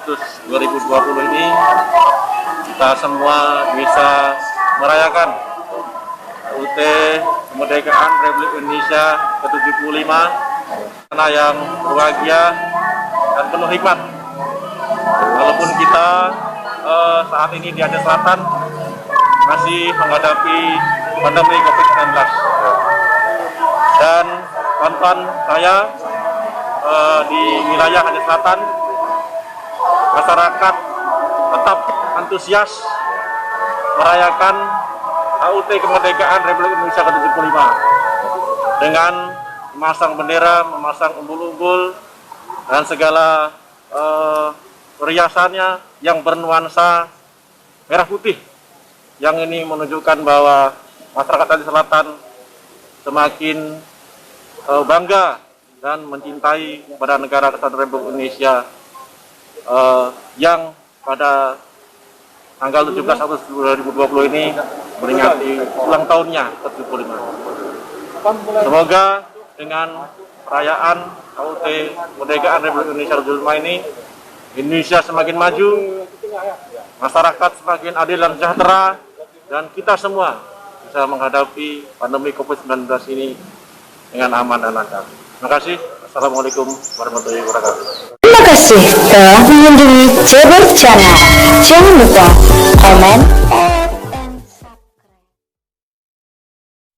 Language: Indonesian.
Agustus 2020 ini kita semua bisa merayakan HUT kemerdekaan Republik Indonesia ke-75 karena yang berbahagia dan penuh hikmat. Walaupun kita saat ini di Aceh Selatan masih menghadapi pandemi COVID-19 dan kawan-kawan saya di wilayah Aceh Selatan, masyarakat tetap antusias merayakan HUT kemerdekaan Republik Indonesia ke-75 dengan memasang bendera, memasang umbul-umbul dan segala perhiasannya yang bernuansa merah putih, yang ini menunjukkan bahwa masyarakat Aceh Selatan semakin bangga dan mencintai pada negara kesatuan Republik Indonesia yang pada tanggal 17 Agustus 2020 ini memperingati ulang tahunnya ke-75. Semoga dengan perayaan HUT kemerdekaan Republik Indonesia ke-75 ini, Indonesia semakin maju, masyarakat semakin adil dan sejahtera, dan kita semua bisa menghadapi pandemi COVID-19 ini dengan aman dan lancar. Terima kasih. Assalamualaikum warahmatullahi wabarakatuh. Terima kasih telah mengunjungi Jabar Channel. Jangan lupa komen,